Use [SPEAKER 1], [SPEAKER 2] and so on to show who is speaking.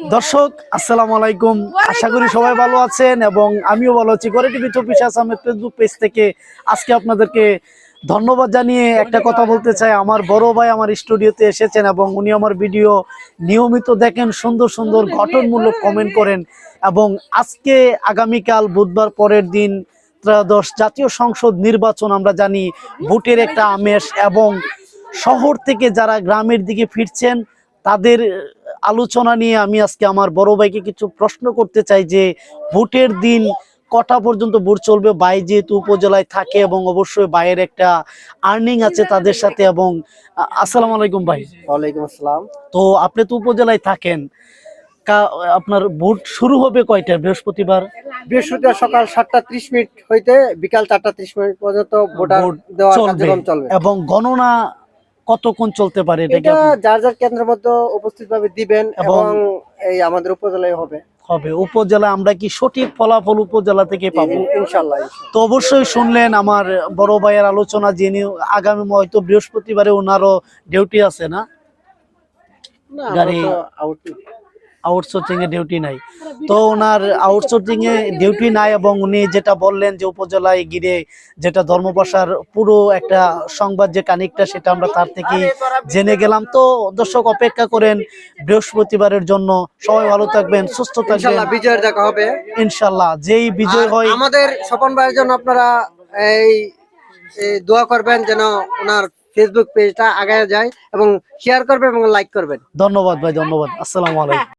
[SPEAKER 1] দর্শক আসসালামু আলাইকুম, আশা করি সবাই ভালো আছেন এবং আমিও ভালো আছি। করে টিভি 24 আসামের ফেসবুক পেজ থেকে আজকে আপনাদেরকে ধন্যবাদ জানিয়ে একটা কথা বলতে চাই। আমার বড় ভাই আমার স্টুডিওতে এসেছেন এবং উনি আমার ভিডিও নিয়মিত দেখেন, সুন্দর সুন্দর গঠনমূলক কমেন্ট করেন। এবং আজকে আগামীকাল বুধবার পরের দিন ত্রয়োদশ জাতীয় সংসদ নির্বাচন, আমরা জানি ভোটের একটা আমেজ এবং শহর থেকে যারা গ্রামের দিকে ফিরছেন তাদের আলোচনা নিয়ে আমি আজকে আমার বড় ভাইকে কিছু প্রশ্ন করতে চাই যে ভোটের দিন কটা পর্যন্ত ভোট চলবে। ভাই যেহেতু উপজেলায় থাকে এবং অবশ্যই ভাইয়ের একটা আর্নিং আছে তাদের সাথে। এবং আসসালামু আলাইকুম ভাই।
[SPEAKER 2] ওয়ালাইকুম আসসালাম।
[SPEAKER 1] তো আপনি তো উপজেলায় থাকেন, আপনার ভোট শুরু হবে কয়টা বৃহস্পতিবার?
[SPEAKER 2] বৃহস্পতিবার সকাল 7:30 হইতে বিকাল 4:30 পর্যন্ত ভোট দেওয়ার কার্যক্রম চলবে।
[SPEAKER 1] এবং গণনা কতক্ষণ চলতে পারে?
[SPEAKER 2] এটা যার যার কেন্দ্রের মধ্যে উপস্থিত ভাবে দিবেন এবং এই আমাদের উপজেলায় হবে।
[SPEAKER 1] উপজেলা আমরা কি সঠিক ফলাফল উপজেলা থেকে পাবো?
[SPEAKER 2] ইনশাআল্লাহ।
[SPEAKER 1] তো অবশ্যই শুনলেন আমার বড় ভাইয়ের আলোচনা, যিনি আগামী হয়তো বৃহস্পতিবারে ওনারও ডিউটি আছে না, গাড়ি আউটসোর্সিং এ ডিউটি নাই, তো ওনার আউটসোর্সিং এ ডিউটি নাই। এবং উনি যেটা বললেন যে উপজেলায় গিয়ে যেটা ধর্মপাশার পুরো একটা সংবাদ যে কানিকটা, সেটা আমরা তার থেকে জেনে গেলাম। তো দর্শক অপেক্ষা করেন বৃহস্পতিবারের জন্য। সবাই ভালো থাকবেন, সুস্থ থাকবেন,
[SPEAKER 2] ইনশাআল্লাহ বিজয়ের দেখা হবে
[SPEAKER 1] ইনশাআল্লাহ। যেই বিজয় হয়
[SPEAKER 2] আমাদের স্বপন ভাইয়ের জন্য আপনারা এই দোয়া করবেন যেন ওনার ফেসবুক পেজটা আগায় যায় এবং শেয়ার করবেন এবং লাইক করবেন।
[SPEAKER 1] ধন্যবাদ ভাই, ধন্যবাদ। আসসালামু আলাইকুম।